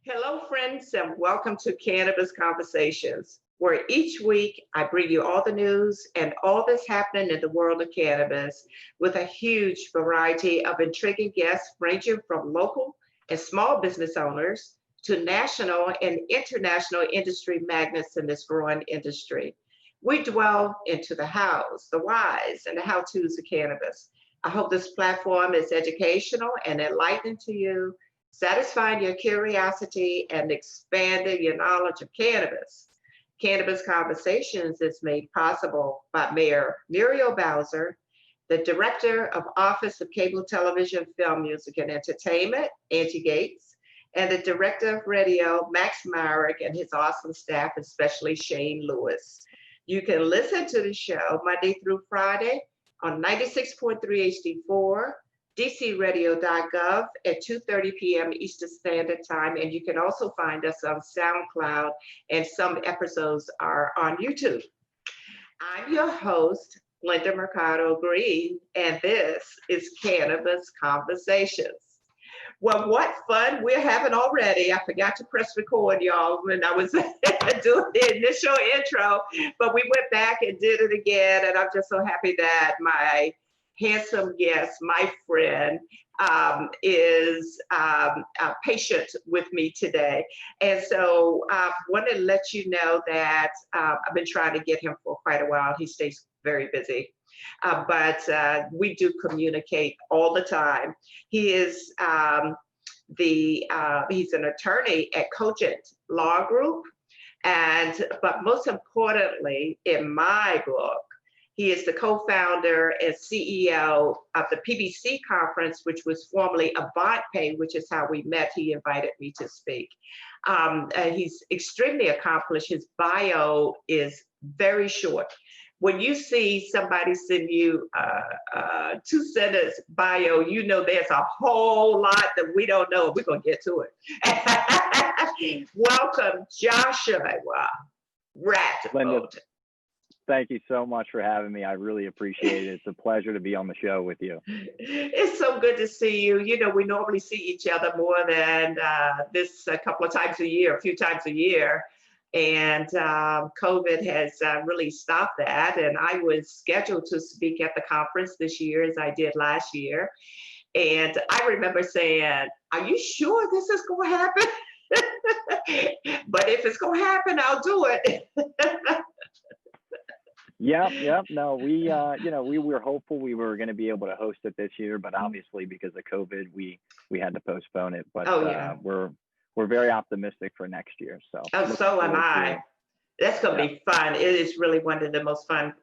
Hello, friends, and welcome to Cannabis Conversations, where each week I bring you all the news and all that's happening in the world of cannabis with a huge variety of intriguing guests ranging from local and small business owners to national and international industry magnates in this growing industry. We dwell into the hows, the whys, and the how to's of cannabis. I hope this platform is educational and enlightening to you, satisfying your curiosity and expanding your knowledge of cannabis. Cannabis Conversations is made possible by Mayor Muriel Bowser, the Director of Office of Cable Television, Film, Music, and Entertainment, Auntie Gates, and the Director of Radio, Max Myrick, and his awesome staff, especially Shane Lewis. You can listen to the show Monday through Friday on 96.3 HD4, dcradio.gov at 2:30 p.m. Eastern Standard Time. And you can also find us on SoundCloud, and some episodes are on YouTube. I'm your host, Linda Greene, and this is Cannabis Conversations. Well, what fun we're having already. I forgot to press record, y'all, when I was doing the initial intro, but we went back and did it again. And I'm just so happy that my handsome guest, my friend, is patient with me today. And so I want to let you know that I've been trying to get him for quite a while. He stays very busy. But we do communicate all the time. He is he's an attorney at Cogent Law Group, but most importantly, in my book, he is the co-founder and CEO of the PBC Conference, which was formerly Avantpay, which is how we met. He invited me to speak. He's extremely accomplished. His bio is very short. When you see somebody send you a two-sentence bio, you know there's a whole lot that we don't know. We're going to get to it. Welcome, Joshua Radbod. Linda, thank you so much for having me. I really appreciate it. It's a pleasure to be on the show with you. It's so good to see you. You know, we normally see each other more than this a couple of times a year, a few times a year. And COVID has really stopped that. And I was scheduled to speak at the conference this year, as I did last year. And I remember saying, are you sure this is going to happen? But if it's going to happen, I'll do it. Yep. No, we were hopeful we were going to be able to host it this year, but obviously because of COVID, we had to postpone it. But we're very optimistic for next year. So am I. That's going to be fun. It is really one of the most fun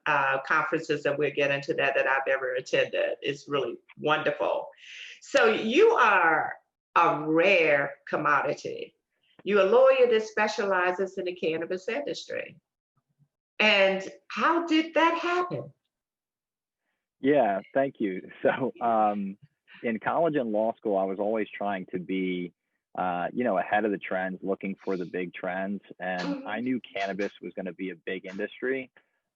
conferences, and we'll get into that I've ever attended. It's really wonderful. So you are a rare commodity. You're a lawyer that specializes in the cannabis industry. And how did that happen? Yeah, thank you. So in college and law school, I was always trying to be ahead of the trends, looking for the big trends. And I knew cannabis was going to be a big industry.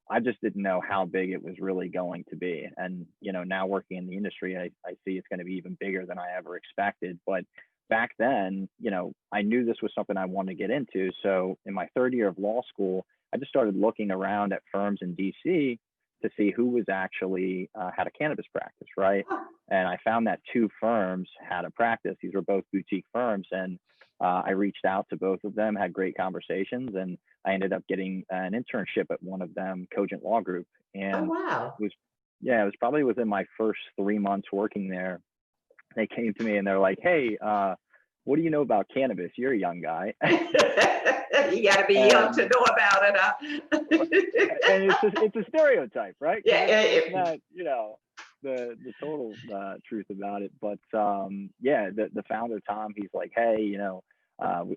I just didn't know how big it was really going to be. And, now working in the industry, I see it's going to be even bigger than I ever expected. But back then, I knew this was something I wanted to get into. So in my third year of law school, I just started looking around at firms in DC to see who was actually had a cannabis practice, right? And I found that two firms had a practice. These were both boutique firms. And I reached out to both of them, had great conversations, and I ended up getting an internship at one of them, Cogent Law Group. And it was probably within my first 3 months working there. They came to me and they're like, hey, what do you know about cannabis? You're a young guy. You got to be young to know about it. Huh? And it's a stereotype, right? Yeah. It's not, the total truth about it. But the founder, Tom, he's like, hey,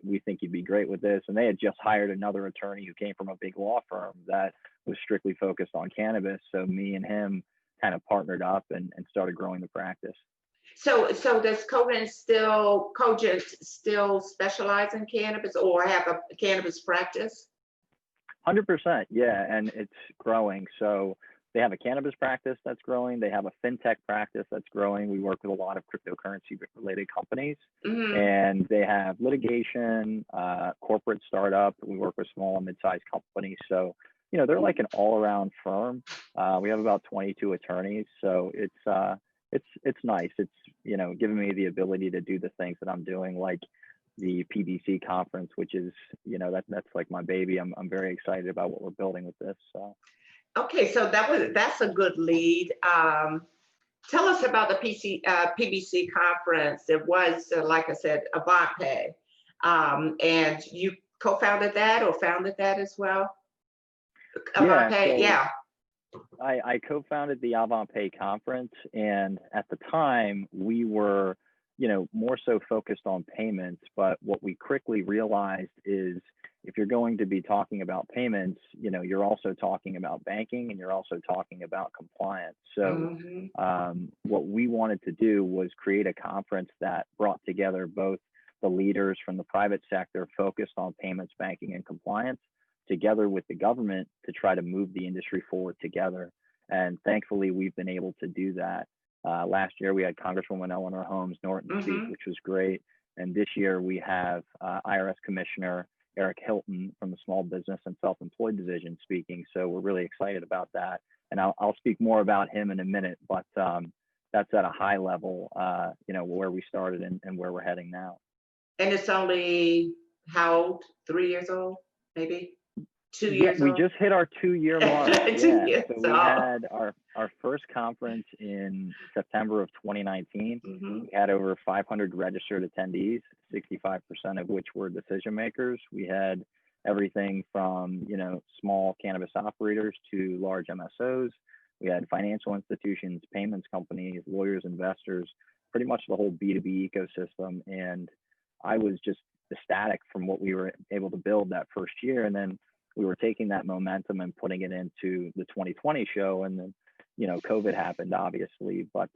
we think you'd be great with this. And they had just hired another attorney who came from a big law firm that was strictly focused on cannabis. So me and him kind of partnered up and started growing the practice. So does Cogent still specialize in cannabis or have a cannabis practice? 100%, yeah, and it's growing. So they have a cannabis practice that's growing. They have a fintech practice that's growing. We work with a lot of cryptocurrency related companies, and they have litigation, corporate startup. We work with small and mid-sized companies. So, they're like an all-around firm. We have about 22 attorneys. So it's nice. It's, giving me the ability to do the things that I'm doing, like the PBC conference, which is, that's like my baby. I'm very excited about what we're building with this. So. Okay, so that's a good lead. Tell us about the PBC conference. It was, like I said, Avantpay, and you co-founded that or founded that as well? Avantpay, yeah. I co-founded the Avantpay conference, and at the time we were, more so focused on payments. But what we quickly realized is, if you're going to be talking about payments, you're also talking about banking, and you're also talking about compliance. So what we wanted to do was create a conference that brought together both the leaders from the private sector focused on payments, banking, and compliance, together with the government to try to move the industry forward together. And thankfully, we've been able to do that. Last year, we had Congresswoman Eleanor Holmes Norton speak, which was great. And this year, we have IRS Commissioner Eric Hilton from the Small Business and Self-Employed Division speaking. So we're really excited about that. And I'll speak more about him in a minute, but that's at a high level, where we started and where we're heading now. And it's only how old? 3 years old, maybe? 2 years old? We just hit our 2-year mark. So we had our first conference in September of 2019. We had over 500 registered attendees, 65% of which were decision makers. We had everything from, small cannabis operators to large MSOs. We had financial institutions, payments companies, lawyers, investors, pretty much the whole B2B ecosystem. And I was just ecstatic from what we were able to build that first year. And then we were taking that momentum and putting it into the 2020 show. And then, COVID happened, obviously, but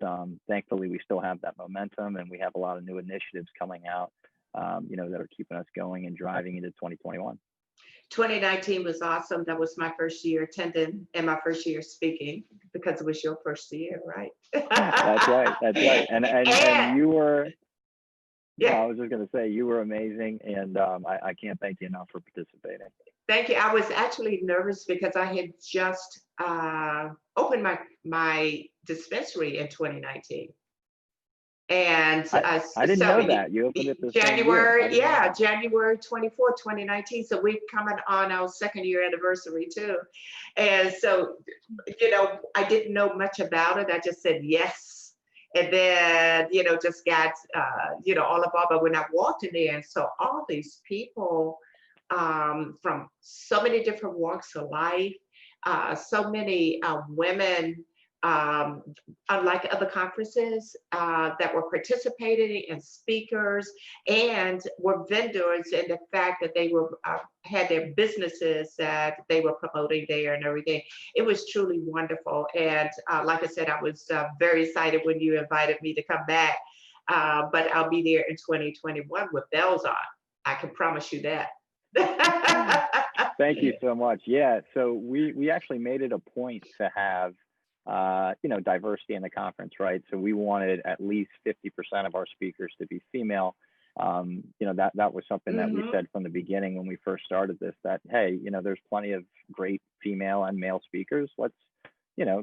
thankfully we still have that momentum, and we have a lot of new initiatives coming out, that are keeping us going and driving into 2021. 2019 was awesome. That was my first year attending and my first year speaking, because it was your first year, right? That's right. And you were, I was just going to say, you were amazing, and I can't thank you enough for participating. Thank you. I was actually nervous because I had just opened my dispensary in 2019. And I didn't know that. You opened it this January, January 24, 2019. So we're coming on our second year anniversary too. And so, I didn't know much about it. I just said yes. And then, just got, all about it when I walked in there and saw all these people from so many different walks of life, so many women, unlike other conferences, that were participating, and speakers, and were vendors in the fact that they were had their businesses that they were promoting there and everything. It was truly wonderful. And like I said, I was very excited when you invited me to come back, but I'll be there in 2021 with bells on. I can promise you that. Thank you so much. Yeah, so we actually made it a point to have diversity in the conference, right? So we wanted at least 50% of our speakers to be female. That was something that we said from the beginning when we first started this, that, hey, there's plenty of great female and male speakers. Let's,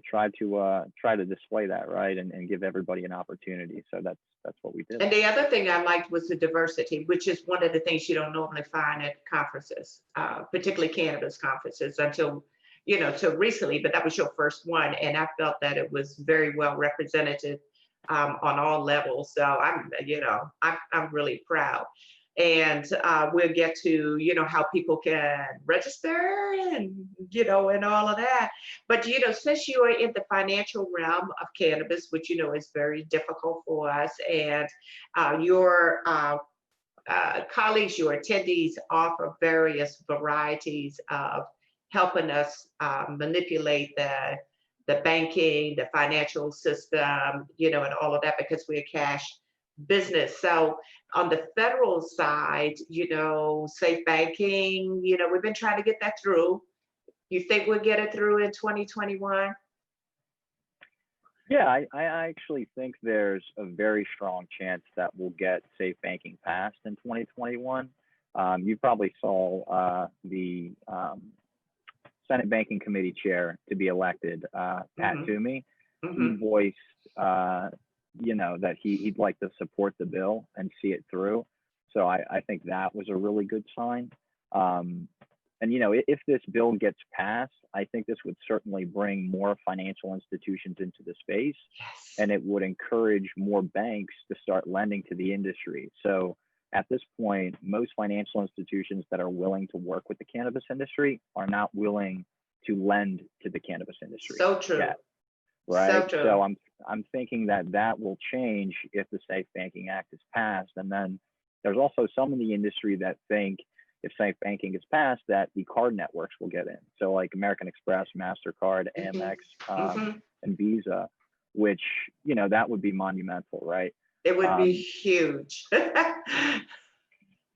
try to display that, right? And give everybody an opportunity. So that's what we did. And the other thing I liked was the diversity, which is one of the things you don't normally find at conferences, particularly cannabis conferences, until recently, but that was your first one. And I felt that it was very well represented on all levels. So I'm really proud. And we'll get to, how people can register and, and all of that. But, since you are in the financial realm of cannabis, which, is very difficult for us, and your colleagues, your attendees offer various varieties of helping us manipulate the banking, the financial system, and all of that, because we're a cash business. So on the federal side, safe banking, we've been trying to get that through. You think we'll get it through in 2021? Yeah, I actually think there's a very strong chance that we'll get safe banking passed in 2021. You probably saw the Senate Banking Committee chair to be elected, Pat Mhm, Toomey. He mhm. voiced, that he'd like to support the bill and see it through. So I think that was a really good sign. Um, and if this bill gets passed, I think this would certainly bring more financial institutions into the space, Yes. and it would encourage more banks to start lending to the industry. So at this point, most financial institutions that are willing to work with the cannabis industry are not willing to lend to the cannabis industry So true. yet, So right? true. So I'm thinking that that will change if the Safe Banking Act is passed. And then there's also some in the industry that think if safe banking is passed, that the card networks will get in. So like American Express, MasterCard, Mhm, Amex, mhm. and Visa, which, that would be monumental, right? It would be Um, huge.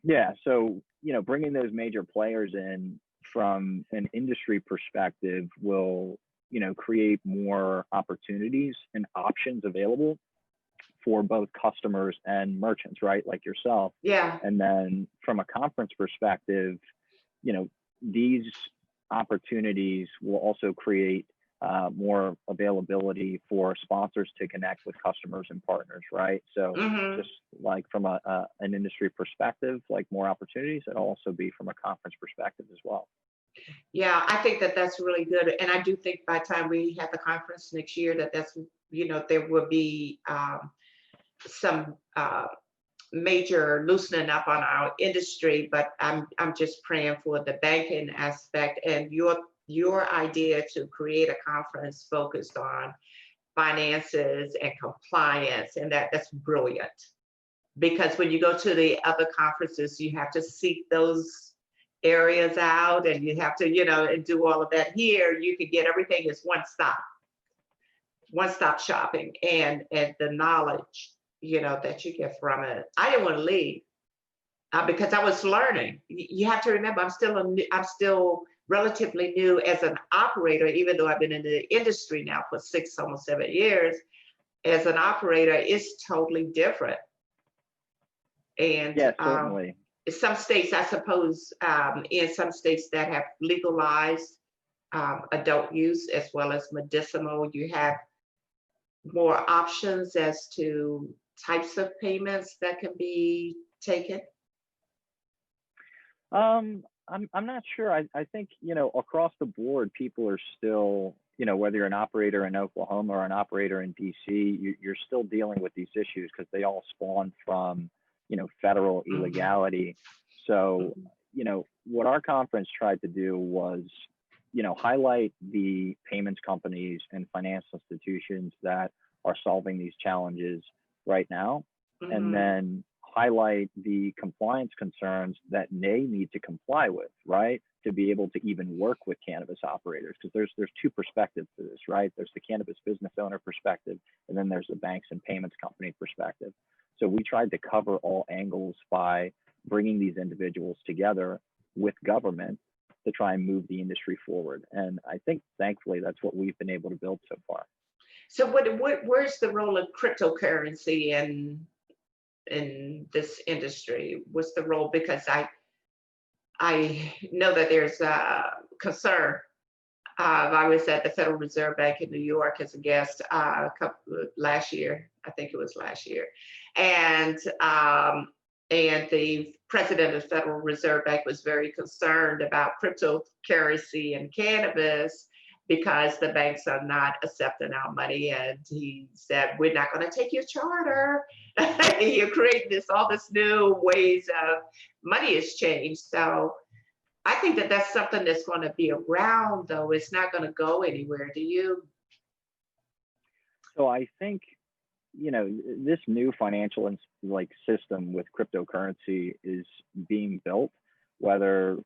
yeah. So, bringing those major players in from an industry perspective will, create more opportunities and options available for both customers and merchants, right? Like yourself. Yeah. And then from a conference perspective, these opportunities will also create more availability for sponsors to connect with customers and partners, right? So Mhm. just like from an industry perspective, like more opportunities, it'll also be from a conference perspective as well. Yeah, I think that that's really good. And I do think by the time we have the conference next year, there will be some major loosening up on our industry. But I'm just praying for the banking aspect and your idea to create a conference focused on finances and compliance, and that's brilliant. Because when you go to the other conferences, you have to seek those areas out and you have to, and do all of that. Here, you can get everything as one stop shopping, and the knowledge, that you get from it. I didn't want to leave because I was learning. You have to remember, I'm still relatively new as an operator, even though I've been in the industry now for almost 7 years. As an operator, it's totally different. And Yeah, certainly. some states, I suppose, in some states that have legalized adult use as well as medicinal, you have more options as to types of payments that can be taken. I'm not sure. I think, across the board, people are still, whether you're an operator in Oklahoma or an operator in DC, you're still dealing with these issues because they all spawn from, federal Mhm, illegality. So, mhm. what our conference tried to do was, highlight the payments companies and financial institutions that are solving these challenges right now, and Mhm. then highlight the compliance concerns that they need to comply with, right? To be able to even work with cannabis operators. Because there's two perspectives to this, right? There's the cannabis business owner perspective, and then there's the banks and payments company perspective. So we tried to cover all angles by bringing these individuals together with government to try and move the industry forward. And I think thankfully that's what we've been able to build so far. So where's the role of cryptocurrency in this industry? What's the role? Because I know that there's concern. I was at the Federal Reserve Bank in New York as a guest last year. I think it was last year, and and the president of the Federal Reserve Bank was very concerned about cryptocurrency and cannabis because the banks are not accepting our money, and he said, "We're not going to take your charter. You're creating all this new ways of money has changed." So I think that that's something that's going to be around, though. It's not going to go anywhere. Do you? So I think, this new financial like system with cryptocurrency is being built. Whether,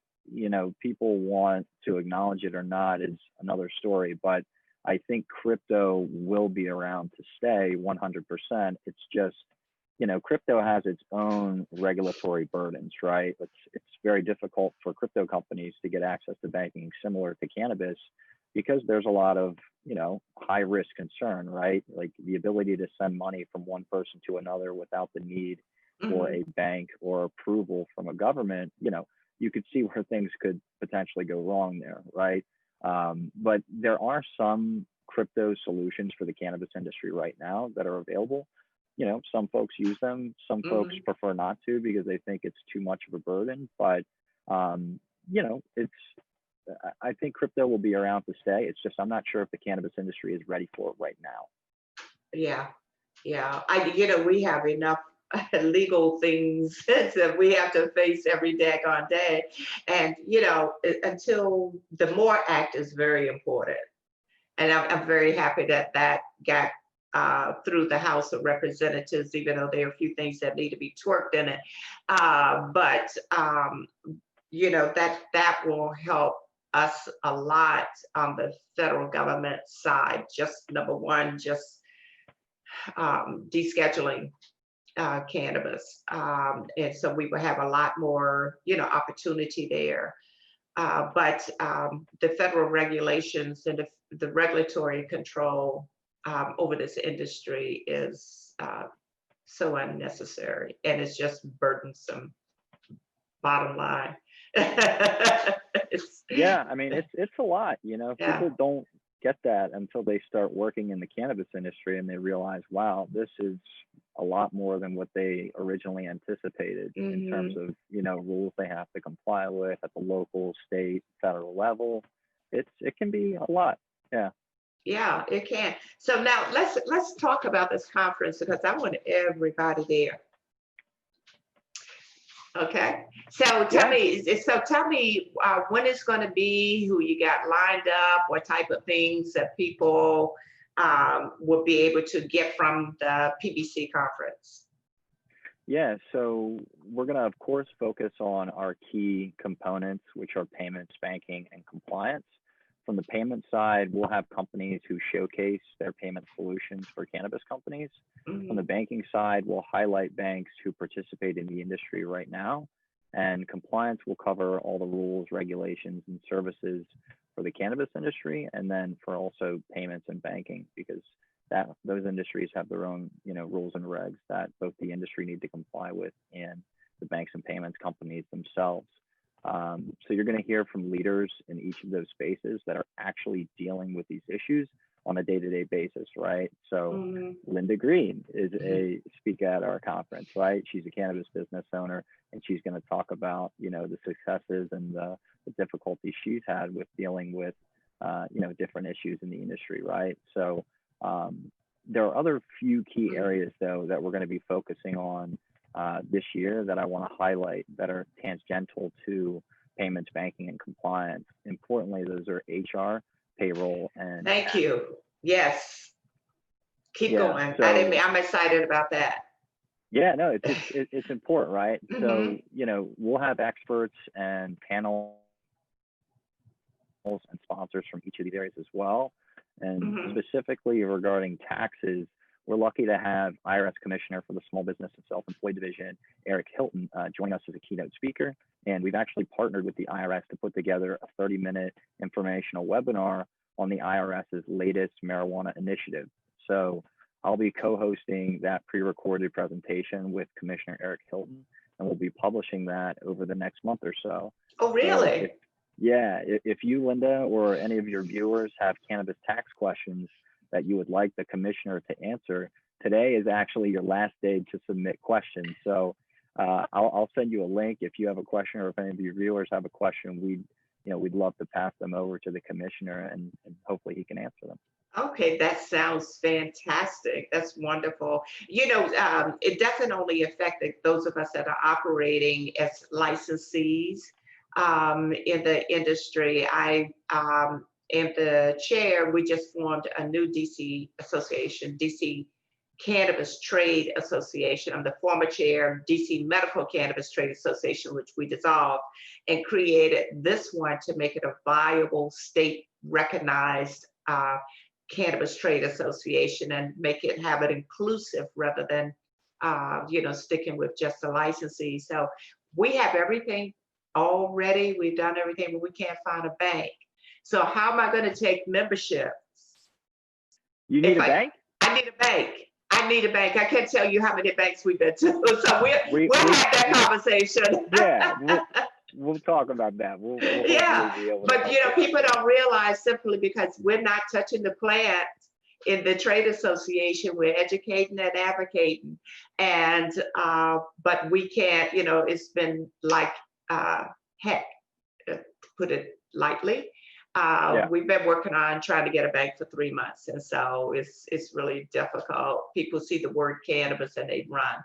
people want to acknowledge it or not is another story. But I think crypto will be around to stay 100%. It's just, crypto has its own regulatory burdens, right? It's very difficult for crypto companies to get access to banking, similar to cannabis, because there's a lot of, high risk concern, right? Like the ability to send money from one person to another without the need for Mhm. a bank or approval from a government, you could see where things could potentially go wrong there, right? But there are some crypto solutions for the cannabis industry right now that are available. Some folks use them, some folks Mhm. prefer not to because they think it's too much of a burden. But it's I think crypto will be around to stay. It's just I'm not sure if the cannabis industry is ready for it right now. Yeah. Yeah. We have enough legal things that we have to face every daggone day. And, until the MORE Act is very important. And I'm very happy that that got through the House of Representatives, even though there are a few things that need to be twerked in it. But that will help us a lot on the federal government side. Just number one, just descheduling cannabis. And so we will have a lot more, opportunity there. But the federal regulations and the regulatory control over this industry is so unnecessary, and it's just burdensome. Bottom line. Yeah, I mean it's a lot. Yeah. People don't get that until they start working in the cannabis industry and they realize, wow, this is a lot more than what they originally anticipated in terms Hmm. of rules they have to comply with at the local, state, federal level. It can be a lot. Yeah. Yeah, it can. So now let's talk about this conference because I want everybody there. Okay. Yeah. So tell me when it's going to be, who you got lined up, what type of things that people will be able to get from the PBC conference. Yeah, so we're going to, of course, focus on our key components, which are payments, banking, and compliance. From the payment side, we'll have companies who showcase their payment solutions for cannabis companies. On the Hmm. banking side, we'll highlight banks who participate in the industry right now. And compliance will cover all the rules, regulations, and services for the cannabis industry, and then for also payments and banking, because those industries have their own rules and regs that both the industry need to comply with and the banks and payments companies themselves. So you're going to hear from leaders in each of those spaces that are actually dealing with these issues on a day-to-day basis, right? So Hmm. Linda Greene is a speaker at our conference, right? She's a cannabis business owner, and she's going to talk about the successes and the difficulties she's had with dealing with different issues in the industry, right? So there are other few key areas, though, that we're going to be focusing on this year that I want to highlight that are tangential to payments, banking, and compliance. Importantly, those are HR, payroll, and Thank tax. you. Yes. Keep Yeah. going. So I'm excited about that. yeah, no, it's important, right? Hmm. So we'll have experts and panels and sponsors from each of these areas as well. And Hmm. specifically regarding taxes, we're lucky to have IRS Commissioner for the Small Business and Self-Employed Division, Eric Hilton, join us as a keynote speaker. And we've actually partnered with the IRS to put together a 30-minute informational webinar on the IRS's latest marijuana initiative. So I'll be co-hosting that pre-recorded presentation with Commissioner Eric Hilton, and we'll be publishing that over the next month or so. Oh, So really? if you, Linda, or any of your viewers have cannabis tax questions that you would like the commissioner to answer, today is actually your last day to submit questions. So I'll send you a link if you have a question, or if any of your viewers have a question. We'd love to pass them over to the commissioner, and hopefully he can answer them. Okay, that sounds fantastic. That's wonderful. It definitely affected those of us that are operating as licensees in the industry. I am the chair. We just formed a new DC association, DC Cannabis Trade Association. I'm the former chair of DC Medical Cannabis Trade Association, which we dissolved, and created this one to make it a viable state recognized cannabis trade association and have it inclusive rather than sticking with just a licensee. So we have everything already. We've done everything, but we can't find a bank. So how am I going to take membership? You need a bank? I need a bank. I need a bank. I can't tell you how many banks we've been to. So we'll have that conversation. Yeah, we'll talk about that. We'll Yeah, be able but to people don't realize simply because we're not touching the plant in the trade association, we're educating and advocating, and but we can't. It's been like heck, to put it lightly. We've been working on trying to get a bank for 3 months, and so it's really difficult. People see the word cannabis and they run.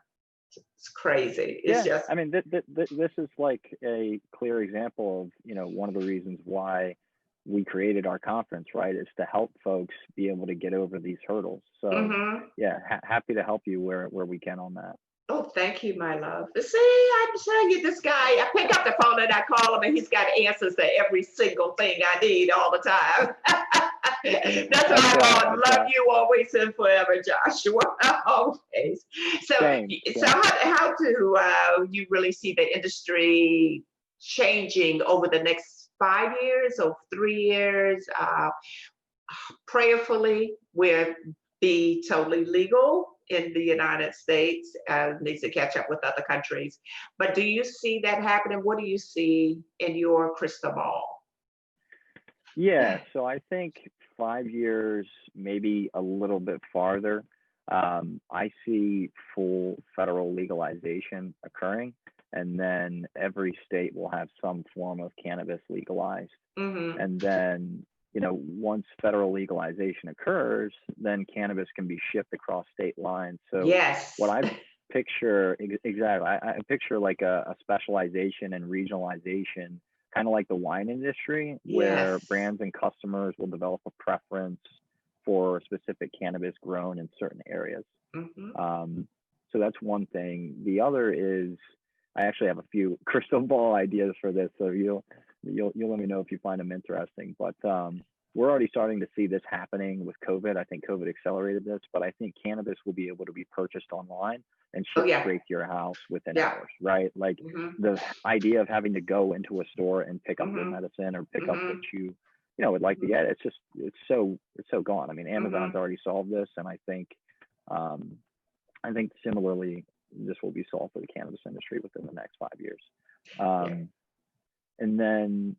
It's crazy. It's just. I mean, this is like a clear example of one of the reasons why we created our conference, right? Is to help folks be able to get over these hurdles. So happy to help you where we can on that. Oh, thank you, my love. See, I'm telling you, this guy, I pick up the phone and I call him and he's got answers to every single thing I need all the time. That's why I love you always and forever, Joshua. Always. So how do you really see the industry changing over the next 5 years or 3 years? Prayerfully, we'll be totally legal in the United States, needs to catch up with other countries. But do you see that happening? What do you see in your crystal ball? Yeah, so I think 5 years, maybe a little bit farther. I see full federal legalization occurring, and then every state will have some form of cannabis legalized. Mm-hmm. And then once federal legalization occurs, then cannabis can be shipped across state lines. So what I picture, exactly, I picture like a specialization and regionalization, kind of like the wine industry, where brands and customers will develop a preference for specific cannabis grown in certain areas. Mm-hmm. So that's one thing. The other is, I actually have a few crystal ball ideas for this, so you'll let me know if you find them interesting. But we're already starting to see this happening with COVID. I think COVID accelerated this, but I think cannabis will be able to be purchased online and shipped straight to your house within hours, right? Like the idea of having to go into a store and pick up your medicine or pick up what you would like to get. It's so gone. I mean, Amazon's already solved this, and I think similarly, this will be solved for the cannabis industry within the next 5 years. And then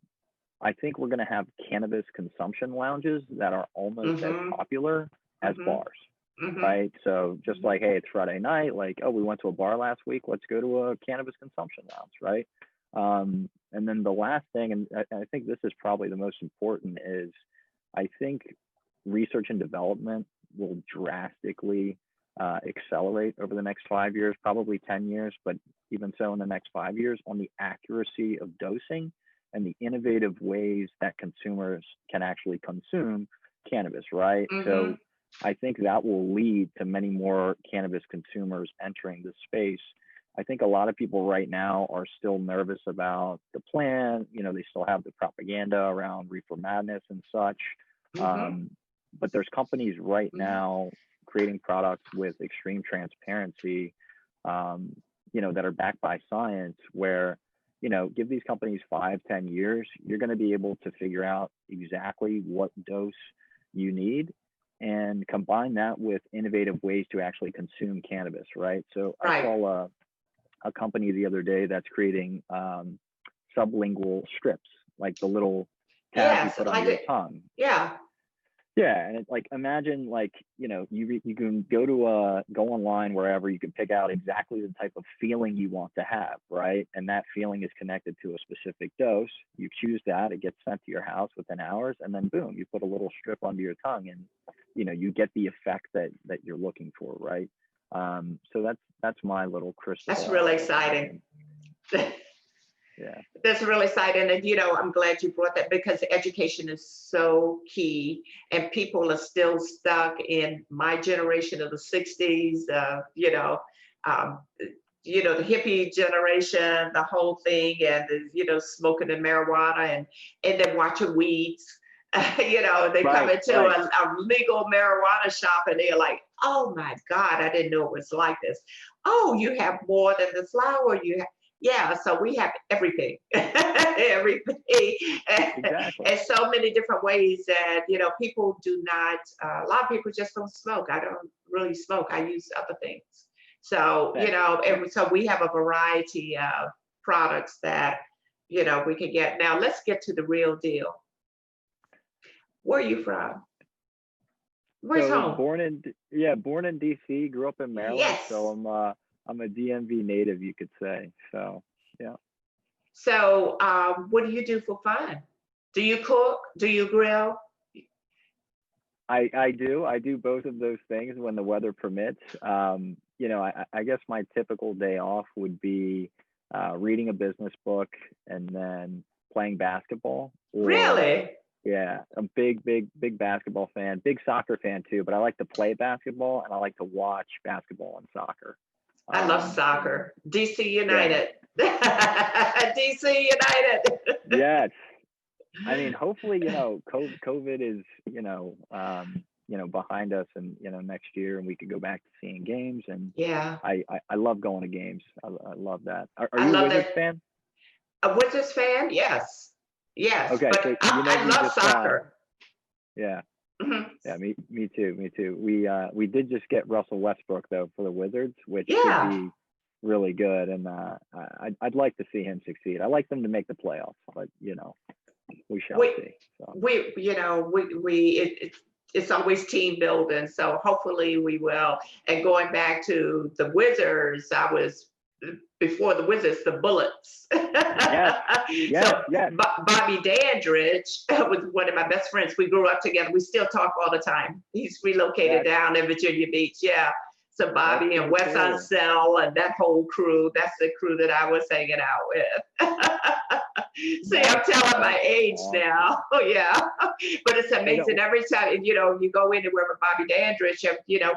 I think we're going to have cannabis consumption lounges that are almost as popular as bars, right? So just like, hey, it's Friday night, like, oh, we went to a bar last week, let's go to a cannabis consumption lounge, right? And then the last thing, and I think this is probably the most important, is I think research and development will drastically accelerate over the next 5 years, probably 10 years, but even so in the next 5 years, on the accuracy of dosing and the innovative ways that consumers can actually consume cannabis, right? So I think that will lead to many more cannabis consumers entering the space. I think a lot of people right now are still nervous about the plant. They still have the propaganda around reefer madness and such. But there's companies right now creating products with extreme transparency, that are backed by science, where, give these companies 5-10 years, you're going to be able to figure out exactly what dose you need and combine that with innovative ways to actually consume cannabis, right? So I saw a company the other day that's creating sublingual strips, like the little tabs you put on your tongue. Yeah, and it's like, imagine like, you can go online wherever, you can pick out exactly the type of feeling you want to have, right? And that feeling is connected to a specific dose. You choose that, it gets sent to your house within hours, and then boom, you put a little strip under your tongue, and you get the effect that you're looking for, right? So that's my little crystal. That's really exciting. Yeah. That's really exciting. And, I'm glad you brought that, because education is so key, and people are still stuck in my generation of the 60s, the hippie generation, the whole thing, and, smoking and marijuana and then watching weeds. They come into a legal marijuana shop and they're like, oh my God, I didn't know it was like this. Oh, you have more than the flower. Yeah, so we have everything, everything, Exactly. and so many different ways that, people do not, a lot of people just don't smoke. I don't really smoke. I use other things. So, Same. and so we have a variety of products that, we can get. Now, let's get to the real deal. Where are you from? Where's So home? born in DC, grew up in Maryland. Yes. So I'm a DMV native, you could say. So yeah. So, what do you do for fun? Do you cook? Do you grill? I do both of those things when the weather permits. I guess my typical day off would be reading a business book and then playing basketball. Or Really? yeah, I'm big basketball fan, big soccer fan too. But I like to play basketball and I like to watch basketball and soccer. I love You know, soccer. DC yeah, United. DC United. yes. I mean, hopefully, COVID is, behind us, and next year, and we could go back to seeing games. And Yeah, I love going to games. I love that. Are I you a love Wizards that. fan? A Wizards fan? Yes. Yes, Okay, so but I we love just soccer. yeah, Mhm. yeah, me too. We did just get Russell Westbrook though for the Wizards, which should Yeah. be really good, and I'd like to see him succeed. I like them to make the playoffs, but we shall We, see. So it's always team building. So hopefully we will. And going back to the Wizards, I was before the Wizards, the Bullets. yes, yes, So yes. Bobby Dandridge was one of my best friends. We grew up together. We still talk all the time. He's relocated That's down in Virginia Beach. Yeah. So that's Bobby and so Wes cool. Unseld and that whole crew, that's the crew that I was hanging out with. See, I'm telling my age Awesome. now. Oh, yeah. But it's amazing every time, you go anywhere with Bobby Dandridge,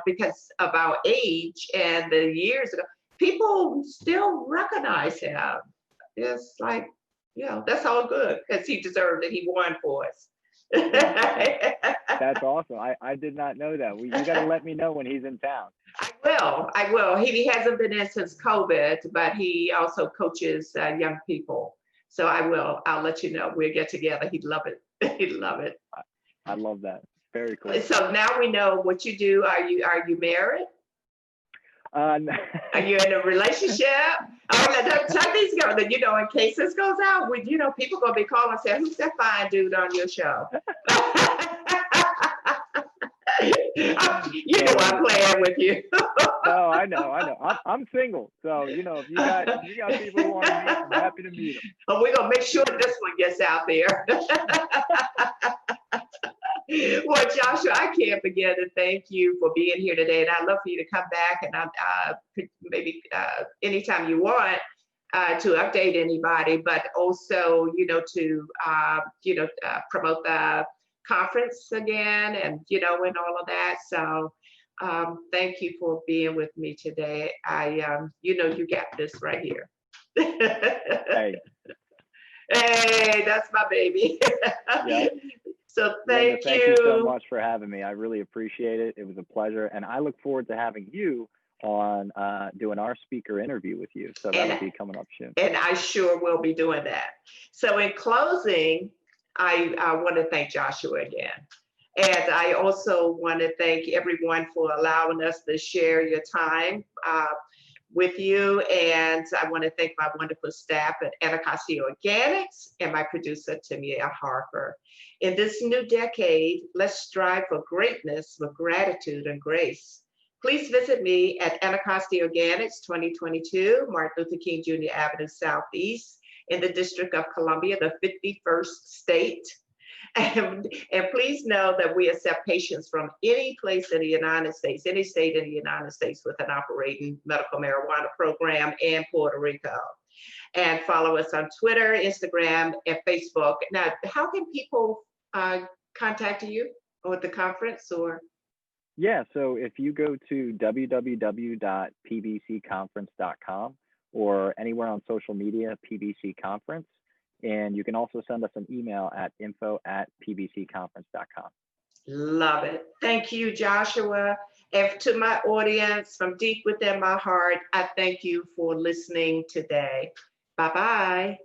because of our age and the years ago, people still recognize him. It's like, that's all good because he deserved it. He won for us. That's awesome. I did not know that. You got to let me know when he's in town. I will. He hasn't been in since COVID, but he also coaches young people. So I will. I'll let you know. We'll get together. He'd love it. He'd love it. I love that. Very cool. So now we know what you do. Are you married? Uh, Are you in a relationship? Oh, tell these girls that, in case this goes out, people gonna be calling and saying, "Who's that fine dude on your show?" I'm playing with you. No, I know. I'm single, so if you got people who want to meet, I'm happy to meet them. But we're gonna make sure this one gets out there. Well, Joshua, I can't begin to thank you for being here today, and I'd love for you to come back and maybe anytime you want to update anybody, but also to promote the conference again, and and all of that. So thank you for being with me today. You got this right here. Hey. Hey, that's my baby. Yeah. So Linda, thank thank you so much for having me. I really appreciate it. It was a pleasure, and I look forward to having you on doing our speaker interview with you. So that'll be coming up soon. And I sure will be doing that. So in closing, I want to thank Joshua again. And I also want to thank everyone for allowing us to share your time with you. And I want to thank my wonderful staff at Anacostia Organics and my producer, Tamia Harper. In this new decade, let's strive for greatness with gratitude and grace. Please visit me at Anacostia Organics 2022, Martin Luther King Jr. Avenue Southeast in the District of Columbia, the 51st state. And please know that we accept patients from any place in the United States, any state in the United States with an operating medical marijuana program and Puerto Rico. And follow us on Twitter, Instagram, and Facebook. Now, how can people contact you or the conference or? Yeah, so if you go to www.pbcconference.com or anywhere on social media, PBC Conference, and you can also send us an email at info@pbcconference.com. Love it. Thank you, Joshua. And to my audience, from deep within my heart, I thank you for listening today. Bye-bye.